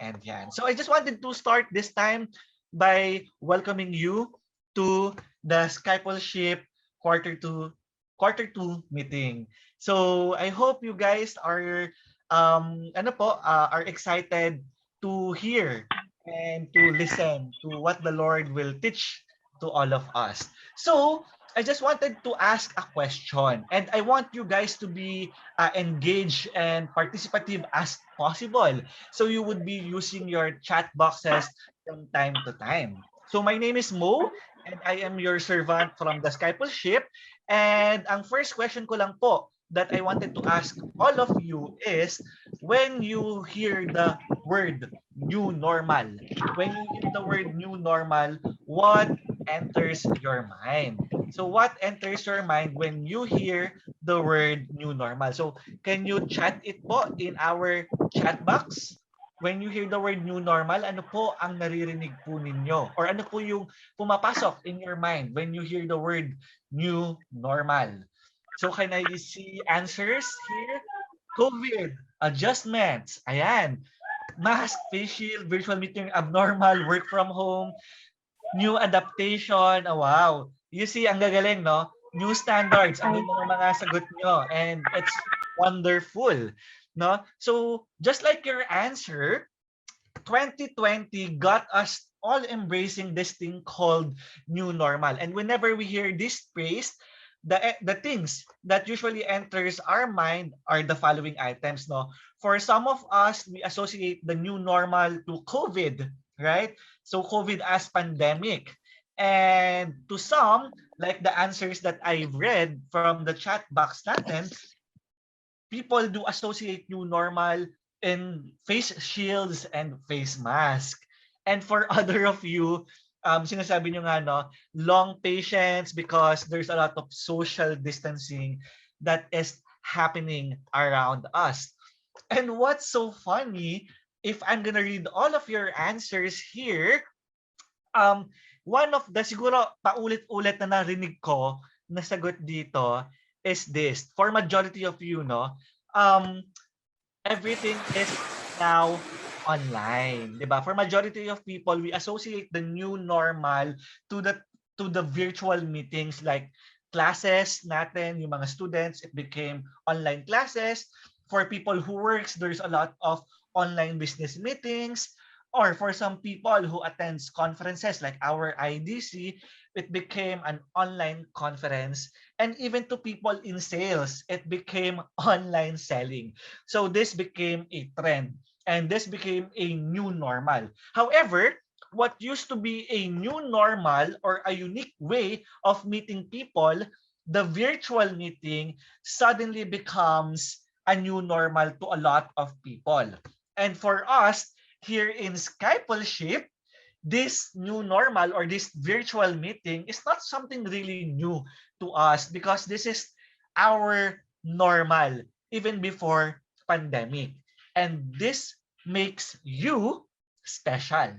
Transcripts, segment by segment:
And yan. So I just wanted to start this time by welcoming you to the Skypleship quarter two meeting. So I hope you guys are are excited to hear and to listen to what the Lord will teach to all of us. So I just wanted to ask a question, and I want you guys to be engaged and participative as possible. So you would be using your chat boxes from time to time. So my name is Mo, and I am your servant from the Skypleship. And ang first question ko lang po that I wanted to ask all of you is, when you hear the word new normal, when you hear the word new normal, what enters your mind? So what enters your mind when you hear the word new normal? So can you chat it po in our chat box? When you hear the word new normal, ano po ang naririnig po ninyo? Or ano po yung pumapasok in your mind when you hear the word new normal? So can I see answers here? COVID, adjustments, ayan. Mask, face shield, virtual meeting, abnormal, work from home, new adaptation. Oh, wow. You see, ang gagaling, no? New standards. Ang ganda ng mga sagot nyo. And it's wonderful. No? So, just like your answer, 2020 got us all embracing this thing called new normal. And whenever we hear this phrase, the things that usually enters our mind are the following items, no? For some of us, we associate the new normal to COVID, right? So COVID as pandemic. And to some, like the answers that I've read from the chat box natin, people do associate new normal in face shields and face mask. And for other of you, sinasabi nyo nga, no, long patience because there's a lot of social distancing that is happening around us. And what's so funny, if I'm gonna read all of your answers here, one of the siguro paulit-ulit na narinig ko na sagot dito is this. For majority of you, no, um, everything is now online, 'di ba? For majority of people, we associate the new normal to the virtual meetings like classes natin, yung mga students, it became online classes. For people who works, there's a lot of online business meetings. Or for some people who attends conferences like our IDC, it became an online conference. And even to people in sales, it became online selling. So this became a trend and this became a new normal. However, what used to be a new normal or a unique way of meeting people, the virtual meeting suddenly becomes a new normal to a lot of people. And for us here in Skypleship, this new normal or this virtual meeting is not something really new to us because this is our normal even before pandemic. And this makes you special.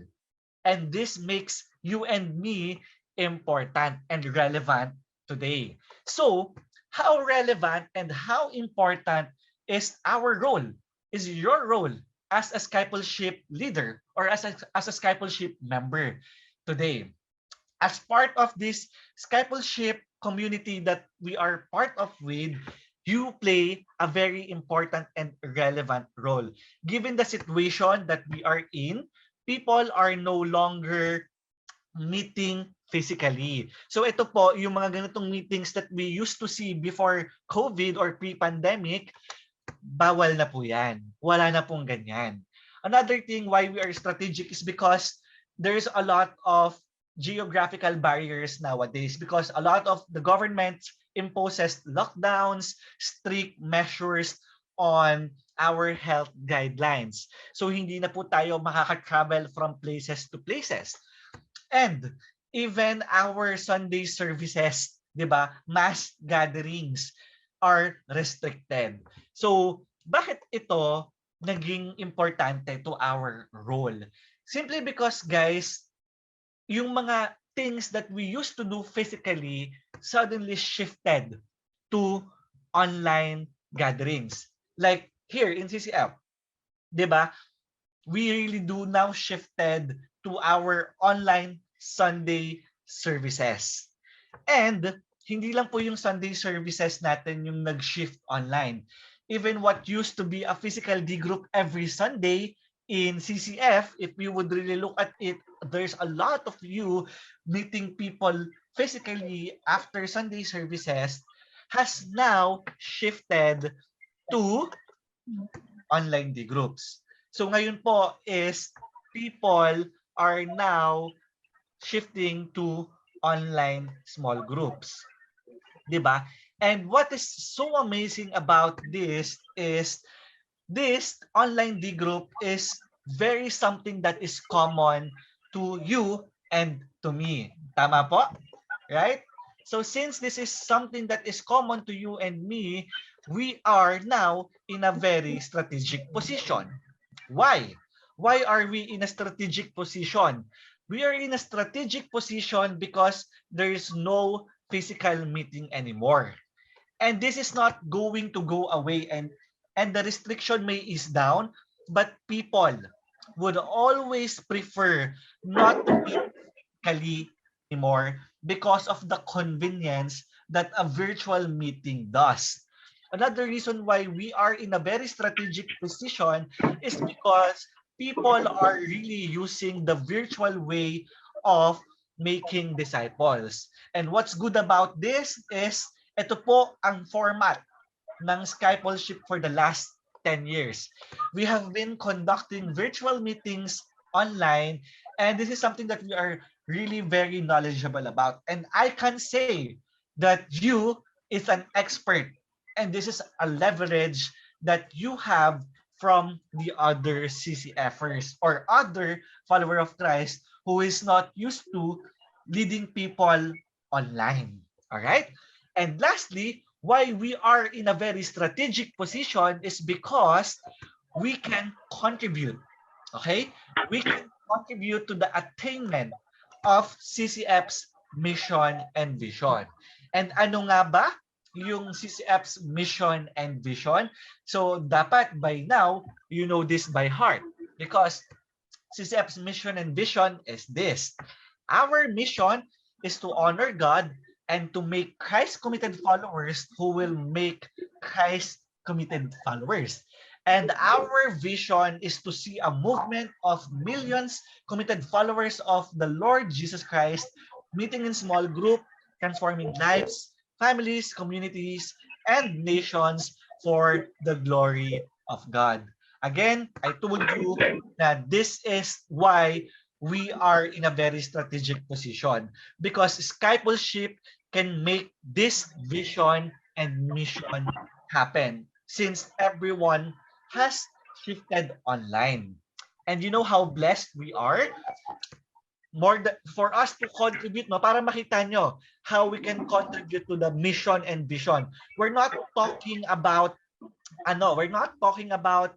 And this makes you and me important and relevant today. So, how relevant and how important is our role, is your role as a Skypleship leader or as a Skypleship member today? As part of this Skypleship community that we are part of with, you play a very important and relevant role. Given the situation that we are in, people are no longer meeting physically. So ito po, yung mga ganitong meetings that we used to see before COVID or pre-pandemic, bawal na po yan. Wala na pong ganyan. Another thing why we are strategic is because there's a lot of geographical barriers nowadays because a lot of the government imposes lockdowns, strict measures on our health guidelines. So hindi na po tayo makaka-travel from places to places. And even our Sunday services, 'di ba? Mass gatherings are restricted. So, bakit ito naging importante to our role? Simply because, guys, yung mga things that we used to do physically suddenly shifted to online gatherings. Like here in CCF, 'di ba? we really do now shifted to our online Sunday services. And hindi lang po yung Sunday services natin yung nag-shift online. Even what used to be a physical D group every Sunday in CCF, if we would really look at it, there's a lot of you meeting people physically after Sunday services has now shifted to online D groups. So ngayon po is people are now shifting to online small groups. 'Di ba? And what is so amazing about this is this online D group is very something that is common to you and to me. Tama po? Right? So since this is something that is common to you and me, we are now in a very strategic position. Why? Why are we in a strategic position? We are in a strategic position because there is no physical meeting anymore. And this is not going to go away, and the restriction may ease down, but people would always prefer not to meet physically anymore because of the convenience that a virtual meeting does. Another reason why we are in a very strategic position is because people are really using the virtual way of making disciples. And what's good about this is ito po ang format ng Skypleship for the last 10 years. We have been conducting virtual meetings online, and this is something that we are really very knowledgeable about. And I can say that you is an expert, and this is a leverage that you have from the other CCFers or other follower of Christ who is not used to leading people online. All right? And lastly, why we are in a very strategic position is because we can contribute. Okay? We can contribute to the attainment of CCF's mission and vision. And ano nga ba yung CCF's mission and vision? So dapat by now, you know this by heart because CCF's mission and vision is this. Our mission is to honor God and to make Christ committed followers who will make Christ committed followers. And our vision is to see a movement of millions committed followers of the Lord Jesus Christ meeting in small group, transforming lives, families, communities, and nations for the glory of God. Again, I told you that this is why we are in a very strategic position because Skypleship can make this vision and mission happen since everyone has shifted online. And you know how blessed we are for us to contribute, no, para makita nyo how we can contribute to the mission and vision. We're not talking about we're not talking about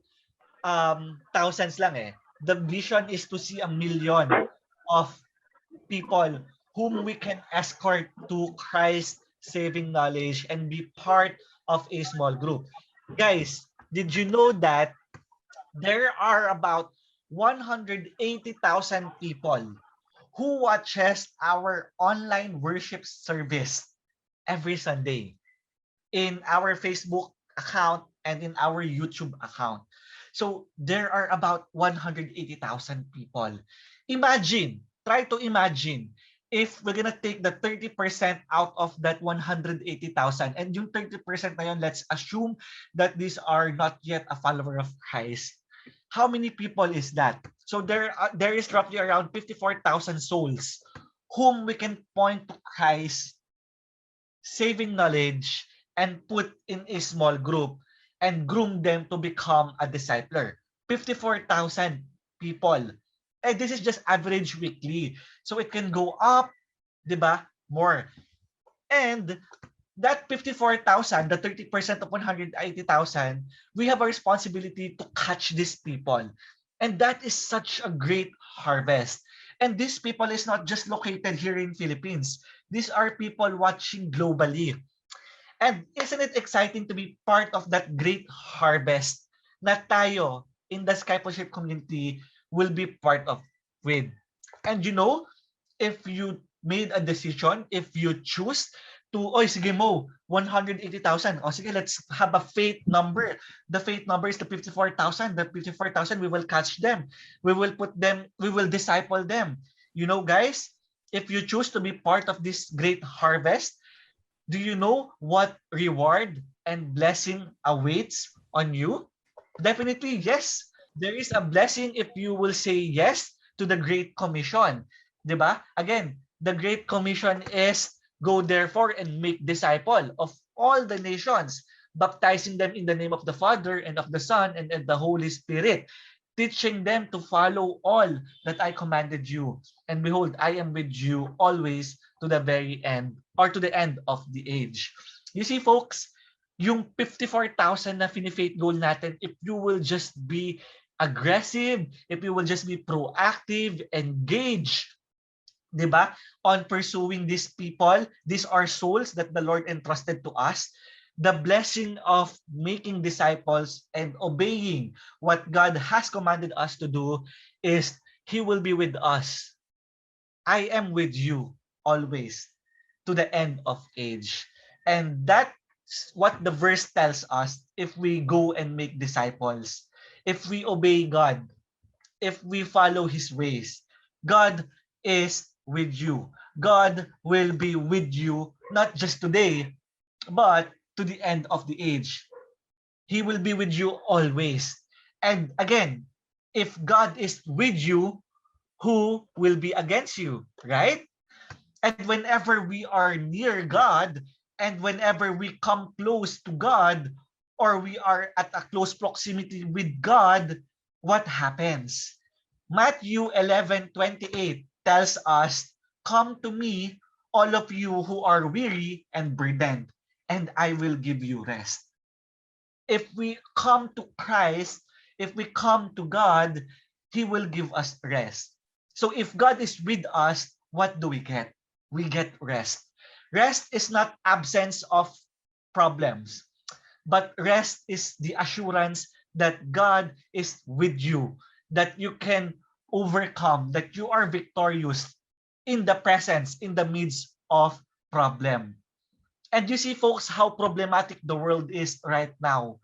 thousands lang eh. The vision is to see a million of people whom we can escort to Christ saving knowledge and be part of a small group. Guys, did you know that there are about 180,000 people who watches our online worship service every Sunday in our Facebook account and in our YouTube account. So there are about 180,000 people. Imagine, try to imagine if we're gonna take the 30% out of that 180,000 and yung 30% na yun, let's assume that these are not yet a follower of Christ. How many people is that? So there is roughly around 54,000 souls whom we can point to Christ, saving knowledge, and put in a small group and groom them to become a discipler. 54,000 people. And this is just average weekly. So it can go up, di ba? More. And that 54,000, the 30% of 180,000, we have a responsibility to catch these people. And that is such a great harvest. And these people is not just located here in Philippines. These are people watching globally. And isn't it exciting to be part of that great harvest na tayo in the Skypleship community will be part of with. And you know, if you made a decision, if you choose to, oy, sige mo, 180,000. O sige, let's have a faith number. The faith number is the 54,000. The 54,000, we will catch them. We will put them, we will disciple them. You know, guys, if you choose to be part of this great harvest, do you know what reward and blessing awaits on you? Definitely, yes. There is a blessing if you will say yes to the Great Commission. 'Di ba? Again, the Great Commission is go therefore and make disciple of all the nations, baptizing them in the name of the Father and of the Son and the Holy Spirit, teaching them to follow all that I commanded you. And behold, I am with you always to the very end or to the end of the age. You see, folks, yung 54,000 na fini-faith goal natin, if you will just be aggressive, if you will just be proactive, engage, 'di ba, on pursuing these people, these are souls that the Lord entrusted to us. The blessing of making disciples and obeying what God has commanded us to do is He will be with us. I am with you always to the end of age. And that's what the verse tells us if we go and make disciples. If we obey God, if we follow His ways, God is with you. God will be with you, not just today, but to the end of the age. He will be with you always. And again, if God is with you, who will be against you, right? And whenever we are near God, and whenever we come close to God, or we are at a close proximity with God, what happens? Matthew 11:28 tells us, "Come to me, all of you who are weary and burdened, and I will give you rest." If we come to Christ, if we come to God, He will give us rest. So if God is with us, what do we get? We get rest. Rest is not absence of problems, but rest is the assurance that God is with you, that you can overcome, that you are victorious in the presence, in the midst of problem. And you see, folks, how problematic the world is right now.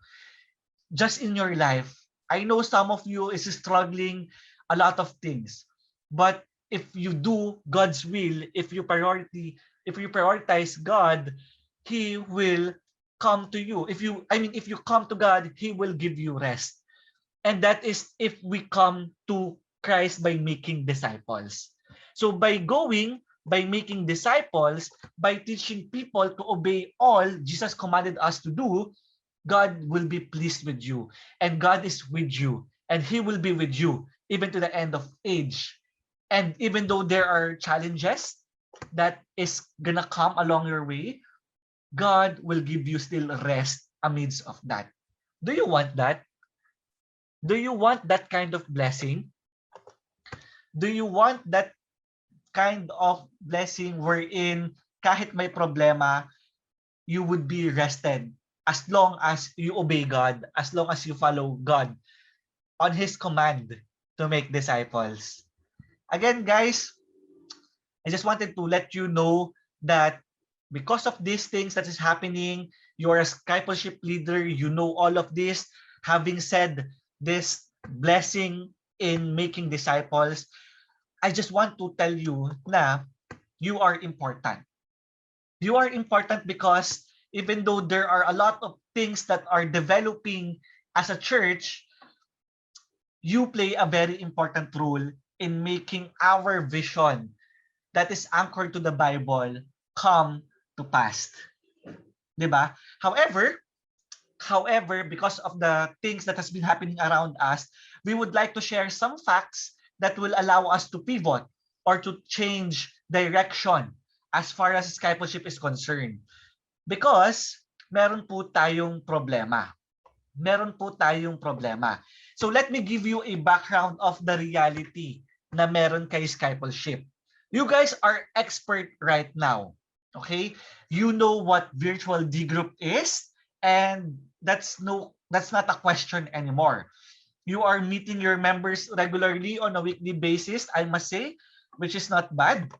Just in your life, I know some of you is struggling a lot of things, but if you do God's will, if you prioritize God, He will come to you. If you come to God, He will give you rest. And that is if we come to Christ by making disciples. So by making disciples, by teaching people to obey all Jesus commanded us to do, God will be pleased with you. And God is with you. And He will be with you even to the end of age. And even though there are challenges that is gonna come along your way, God will give you still rest amidst of that. Do you want that? Do you want that kind of blessing? Do you want that kind of blessing wherein kahit may problema, you would be rested as long as you obey God, as long as you follow God on His command to make disciples? Again, guys, I just wanted to let you know that because of these things that is happening, you are a Skypleship leader, you know all of this. Having said this blessing in making disciples, I just want to tell you na you are important. You are important because even though there are a lot of things that are developing as a church, you play a very important role in making our vision that is anchored to the Bible come to pass. 'Di ba? However, because of the things that has been happening around us, we would like to share some facts that will allow us to pivot or to change direction as far as discipleship is concerned. Because meron po tayong problema. Meron po tayong problema. So let me give you a background of the reality na meron kay Skypleship. You guys are expert right now. Okay? You know what virtual D group is, and that's not a question anymore. You are meeting your members regularly on a weekly basis, I must say, which is not bad.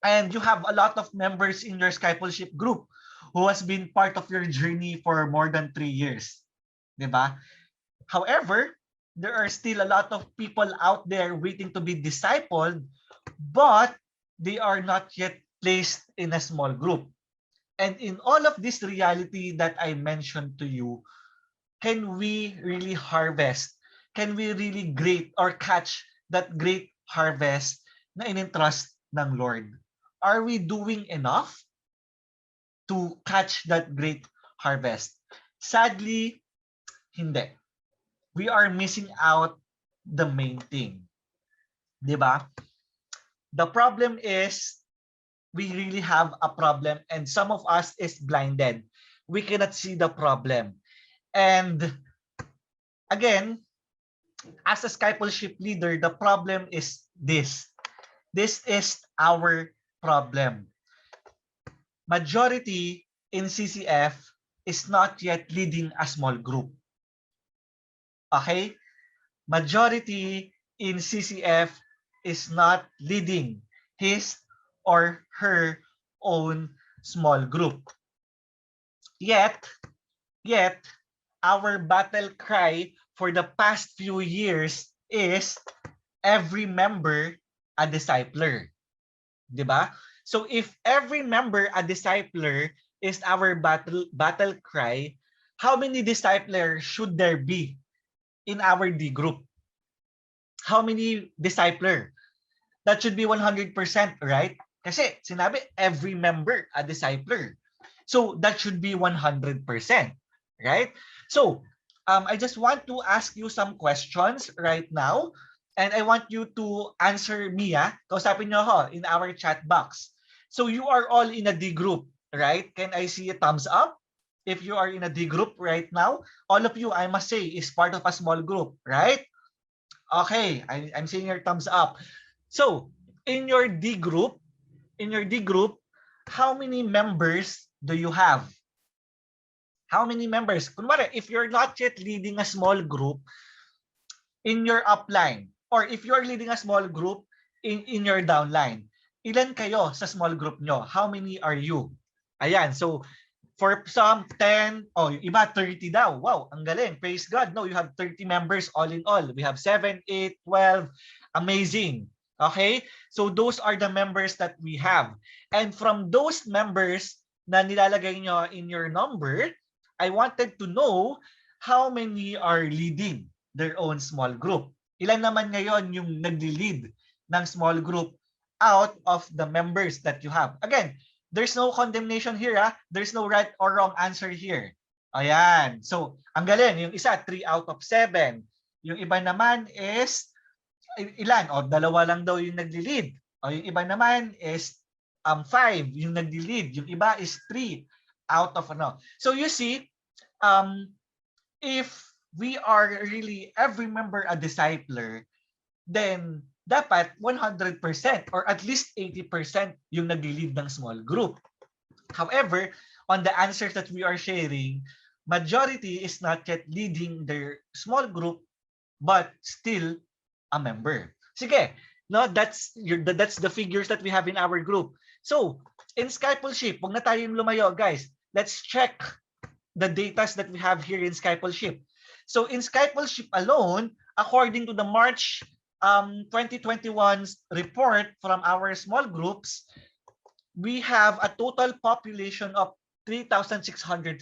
And you have a lot of members in your Skypleship group who has been part of your journey for more than 3 years. Diba? However, there are still a lot of people out there waiting to be discipled, but they are not yet placed in a small group. And in all of this reality that I mentioned to you, can we really harvest? Can we really great or catch that great harvest na inintrust ng Lord? Are we doing enough to catch that great harvest? Sadly, hindi. We are missing out the main thing. Diba? The problem is we really have a problem and some of us is blinded. We cannot see the problem. And again, as a Skypleship leader, the problem is this. This is our problem. Majority in CCF is not yet leading a small group. Okay? Majority in CCF is not leading his or her own small group. Yet, our battle cry for the past few years is every member a discipler. Diba? So if every member a discipler is our battle cry, how many disciplers should there be in our D group? How many discipler? That should be 100%, right? Kasi sinabi every member a discipler. So that should be 100%, right? So I just want to ask you some questions right now. And I want you to answer me, kausapin nyo ako in our chat box. So you are all in a D group, right? Can I see a thumbs up? If you are in a D group right now, all of you, I must say, is part of a small group, right? Okay, I'm seeing your thumbs up. So in your D group, how many members do you have? How many members? Kunwari, if you're not yet leading a small group in your upline, or if you're leading a small group in your downline, ilan kayo sa small group nyo? How many are you? Ayan, so for some, 10, yung iba 30 daw. Wow, ang galing. Praise God. No, you have 30 members all in all. We have 7, 8, 12. Amazing. Okay? So those are the members that we have. And from those members na nilalagay nyo in your number, I wanted to know how many are leading their own small group. Ilan naman ngayon yung nagli-lead ng small group out of the members that you have? Again, there's no condemnation here. There's no right or wrong answer here. Ayan. So, ang galing. Yung isa, 3 out of 7. Yung iba naman is, ilan? O, 2 lang daw yung nagli-lead. O, yung iba naman is 5 yung nagli-lead. Yung iba is 3 out of ano. So, you see, if we are really every member a discipler, then dapat 100% or at least 80% yung nag-lead ng small group. However, on the answers that we are sharing, majority is not yet leading their small group but still a member. Sige, no, that's the figures that we have in our group. So, in Skypleship, wag na tayong lumayo, guys. Let's check the data that we have here in Skypleship. So, in Skypleship alone, according to the March 2021's report from our small groups, we have a total population of 3,642.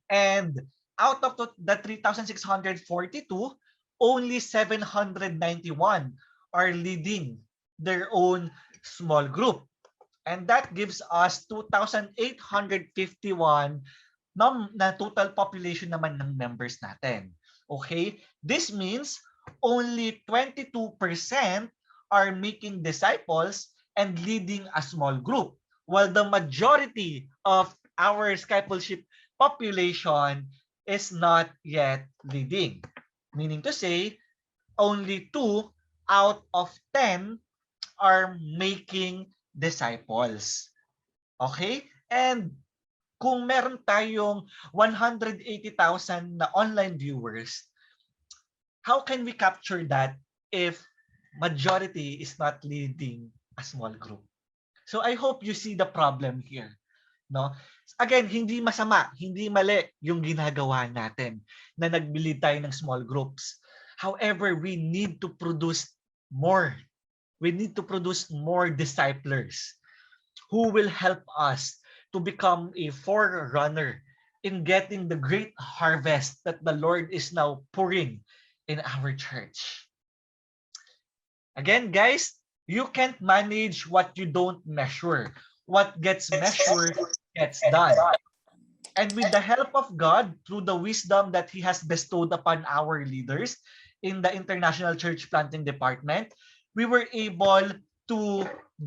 And out of the 3,642, only 791 are leading their own small group. And that gives us 2,851 na total population naman ng members natin. Okay? This means only 22% are making disciples and leading a small group, while the majority of our Skypleship population is not yet leading. Meaning to say, only 2 out of 10 are making disciples. Okay? And kung meron tayong 180,000 na online viewers, How can we capture that if majority is not leading a small group? So I hope you see the problem here. No? Again, hindi masama, hindi mali yung ginagawa natin na nagbilid tayo ng small groups. However, we need to produce more. We need to produce more disciplers who will help us to become a forerunner in getting the great harvest that the Lord is now pouring in our church. Again, guys, you can't manage what you don't measure. What gets measured gets done. And with the help of God, through the wisdom that He has bestowed upon our leaders in the International Church Planting Department, we were able to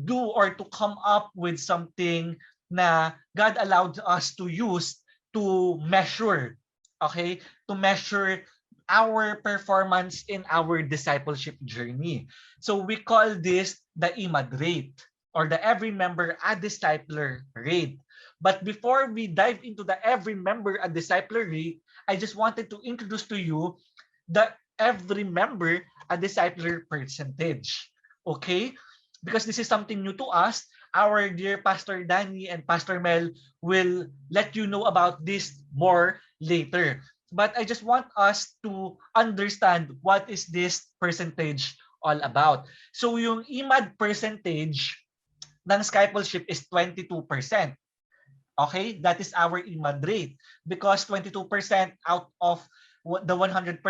do or to come up with something na God allowed us to use to measure, okay? To measure our performance in our discipleship journey. So we call this the IMAD rate, or the every member a discipler rate. But before we dive into the every member a discipler rate, I just wanted to introduce to you the every member a discipler percentage. Okay? Because this is something new to us. Our dear Pastor Danny and Pastor Mel will let you know about this more later. But I just want us to understand what is this percentage all about. So yung IMAD percentage ng Skypleship is 22%. Okay? That is our IMAD rate because 22% out of the 100%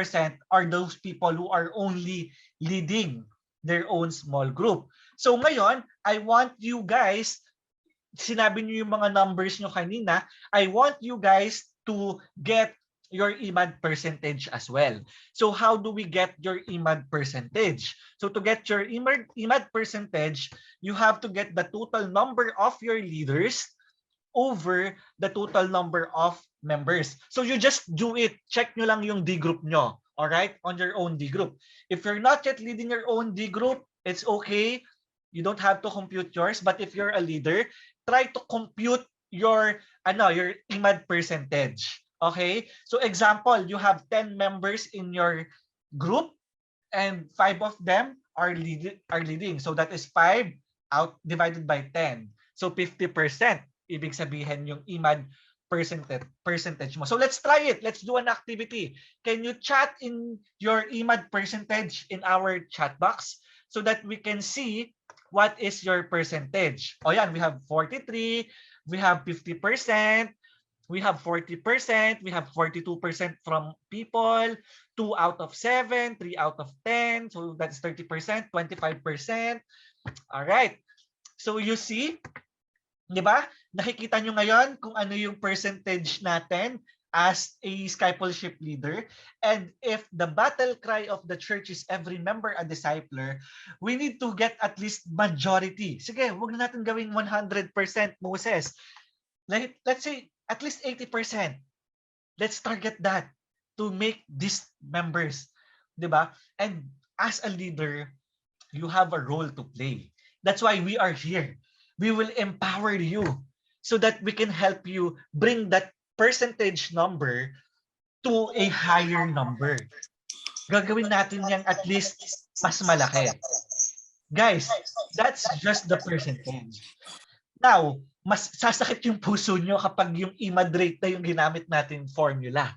are those people who are only leading their own small group. So ngayon, I want you guys, sinabi niyo yung mga numbers nyo kanina, I want you guys to get your IMAD percentage as well. So how do we get your IMAD percentage? So to get your IMAD percentage, you have to get the total number of your leaders over the total number of members. So you just do it. Check nyo lang yung D group nyo. Alright? On your own D group. If you're not yet leading your own D group, it's okay. You don't have to compute yours. But if you're a leader, try to compute your IMAD percentage. Okay? So example, you have 10 members in your group and 5 of them are leading. So that is 5 out divided by 10. So 50%. Ibig sabihin yung IMAD percentage mo. So let's try it. Let's do an activity. Can you chat in your IMAD percentage in our chat box so that we can see what is your percentage? O yan, we have 43, we have 50%, we have 40%, we have 42% from people, 2 out of 7, 3 out of 10, so that's 30%, 25%. All right. So you see, di ba? Nakikita nyo ngayon kung ano yung percentage natin as a Skypleship leader. And if the battle cry of the church is every member a discipler, we need to get at least majority. Sige, huwag na natin gawing 100% Moses. Let's say at least 80%. Let's target that to make these members. Di ba? And as a leader, you have a role to play. That's why we are here. We will empower you so that we can help you bring that percentage number to a higher number. Gagawin natin yan at least mas malaki. Guys, that's just the percentage. Now, mas sasakit yung puso nyo kapag yung IMAD rate na yung ginamit natin formula.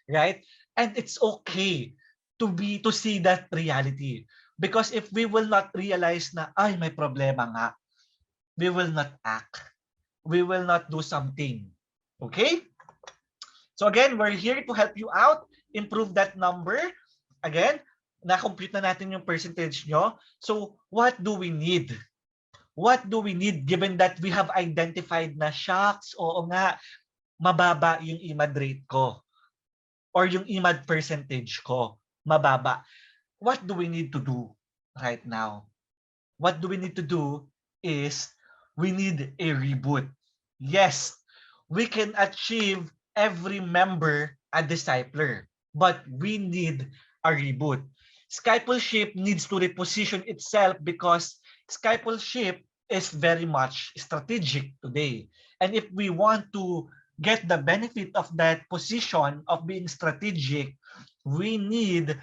Right? And it's okay to see that reality. Because if we will not realize na, ay, may problema nga, we will not act. We will not do something. Okay? So again, we're here to help you out, improve that number. Again, na-compute na natin yung percentage nyo. So what do we need? What do we need given that we have identified na shocks, oo nga, mababa yung IMAD rate ko or yung IMAD percentage ko, mababa. What do we need to do right now? What do we need to do is we need a reboot. Yes, we can achieve every member a discipler, but we need a reboot. Skypleship needs to reposition itself because Skypleship is very much strategic today. And if we want to get the benefit of that position of being strategic, we need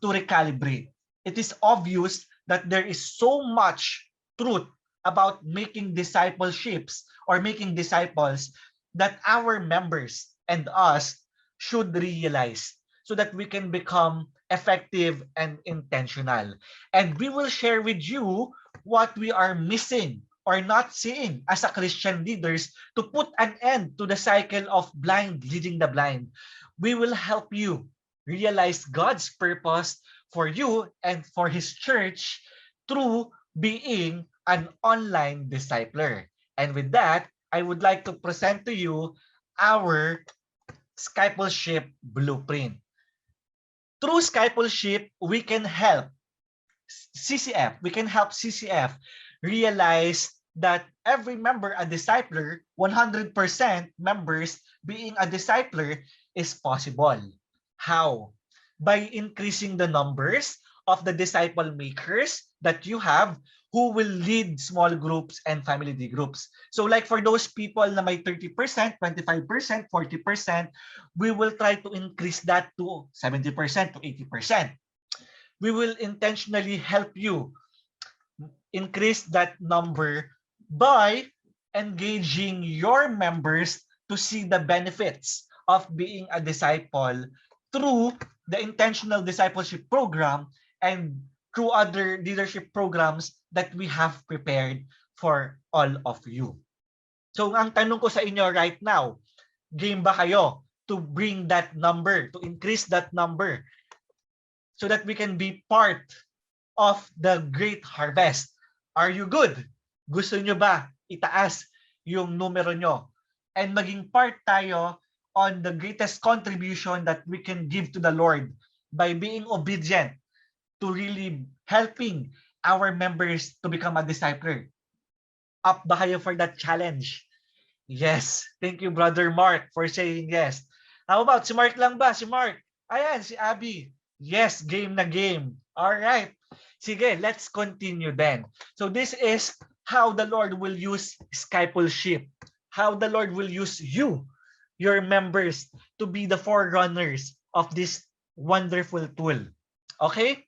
to recalibrate. It is obvious that there is so much truth about making discipleships or making disciples that our members and us should realize so that we can become effective and intentional. And we will share with you what we are missing or not seeing as a Christian leaders to put an end to the cycle of blind leading the blind. We will help you realize God's purpose for you and for His church through being an online discipler. And with that, I would like to present to you our Skypleship blueprint. Through Skypleship, we can help CCF realize that every member a discipler, 100% members being a discipler is possible. How? By increasing the numbers of the disciple makers that you have who will lead small groups and family groups. So like for those people na may 30%, 25%, 40%, we will try to increase that to 70% to 80%. We will intentionally help you increase that number by engaging your members to see the benefits of being a disciple through the intentional discipleship program and through other leadership programs that we have prepared for all of you. So ang tanong ko sa inyo right now, game ba kayo to bring that number, to increase that number so that we can be part of the great harvest? Are you good? Gusto nyo ba itaas yung numero nyo? And maging part tayo on the greatest contribution that we can give to the Lord by being obedient to really helping our members to become a discipler. Up ba kayo for that challenge? Yes. Thank you, Brother Mark, for saying yes. How about si Mark lang ba? Si Mark. Ayan, si Abby. Yes, game na game. All right. Sige, let's continue then. So this is how the Lord will use Skypleship. How the Lord will use you, your members, to be the forerunners of this wonderful tool. Okay?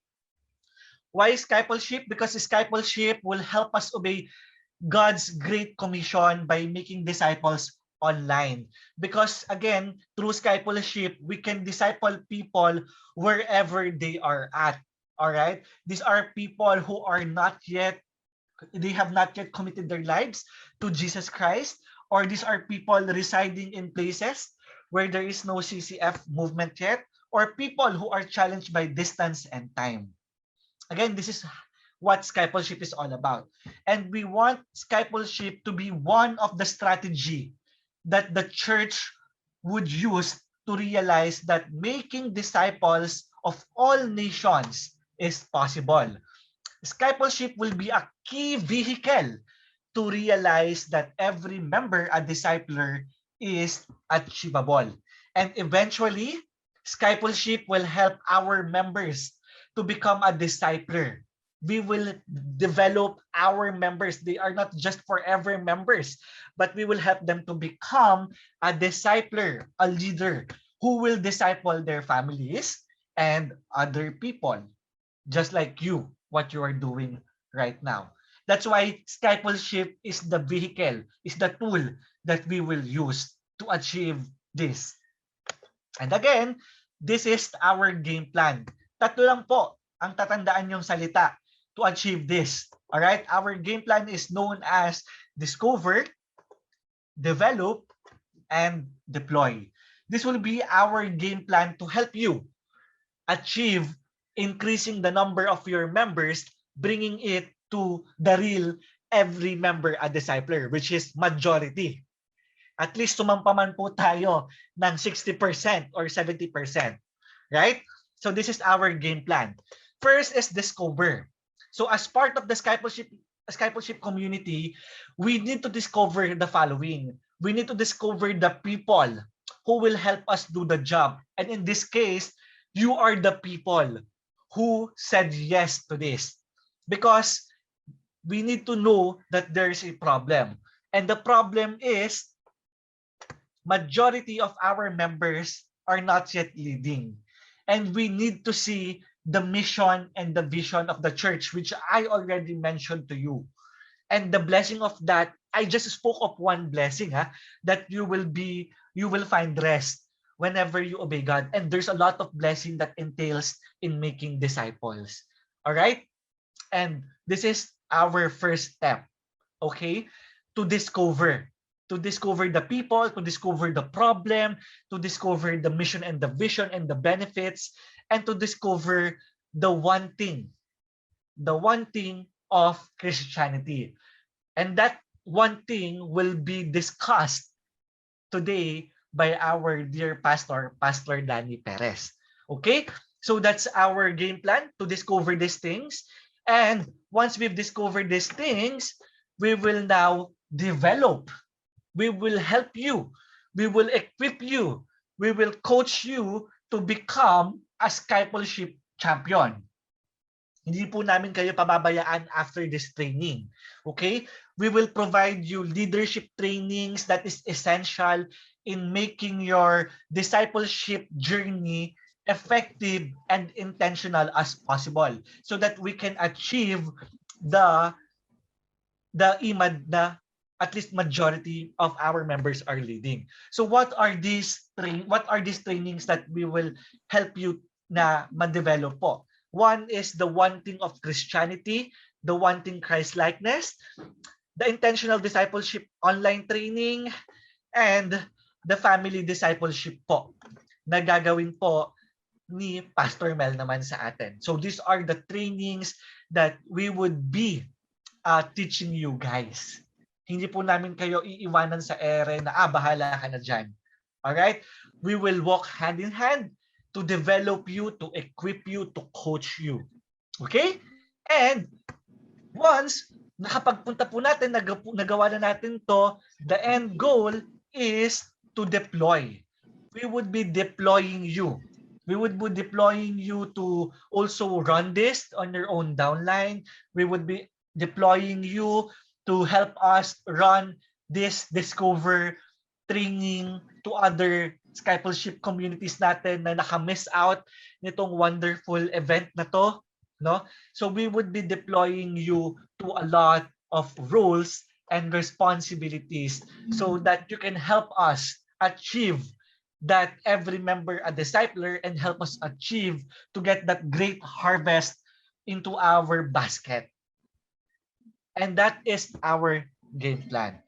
Why Skypleship? Because Skypleship will help us obey God's great commission by making disciples online. Because again, through Skypleship, we can disciple people wherever they are at. All right? These are people who are they have not yet committed their lives to Jesus Christ, or these are people residing in places where there is no CCF movement yet, or people who are challenged by distance and time. Again, this is what Skypleship is all about. And we want Skypleship to be one of the strategy that the church would use to realize that making disciples of all nations is possible. Discipleship will be a key vehicle to realize that every member, a discipler, is achievable. And eventually, discipleship will help our members to become a discipler. We will develop our members. They are not just forever members, but we will help them to become a discipler, a leader who will disciple their families and other people, just like you, what you are doing right now. That's why discipleship is the vehicle, is the tool that we will use to achieve this. And again, this is our game plan. Tatlo lang po ang tatandaan yung salita to achieve this. All right? Our game plan is known as discover, develop, and deploy. This will be our game plan to help you achieve increasing the number of your members, bringing it to the real every member a discipler, which is majority. At least sumampaman po tayo ng 60% or 70%. Right? So this is our game plan. First is discover. So as part of the Skypleship community, we need to discover the following. We need to discover the people who will help us do the job. And in this case, you are the people who said yes to this. Because we need to know that there's a problem. And the problem is majority of our members are not yet leading. And we need to see the mission and the vision of the church, which I already mentioned to you. And the blessing of that, I just spoke of one blessing, that you will find rest whenever you obey God. And there's a lot of blessing that entails in making disciples. All right? And this is our first step, okay? To discover. To discover the people, to discover the problem, to discover the mission and the vision and the benefits, and to discover the one thing of Christianity. And that one thing will be discussed today by our dear pastor, Pastor Danny Perez. Okay? So that's our game plan to discover these things. And once we've discovered these things, we will now develop. We will help you. We will equip you. We will coach you to become a Skypleship champion. Hindi po namin kayo pababayaan after this training. Okay? We will provide you leadership trainings that is essential in making your discipleship journey effective and intentional as possible so that we can achieve the IMAD na at least majority of our members are leading. So what are these trainings that we will help you na ma-develop po? One is the wanting of Christianity, the wanting Christ-likeness, the intentional discipleship online training, and the family discipleship po na gagawin po ni Pastor Mel naman sa atin. So these are the trainings that we would be teaching you guys. Hindi po namin kayo iiwanan sa ere na bahala ka na dyan. Alright? We will walk hand in hand to develop you, to equip you, to coach you. Okay? And once nakapagpunta po natin, nagawa na natin to, the end goal is to deploy. We would be deploying you. We would be deploying you to also run this on your own downline. We would be deploying you to help us run this Discover training to other Skypleship communities natin na naka-miss out nitong wonderful event na to, no? So we would be deploying you to a lot of roles and responsibilities so that you can help us achieve that every member a discipler and help us achieve to get that great harvest into our basket. And that is our game plan.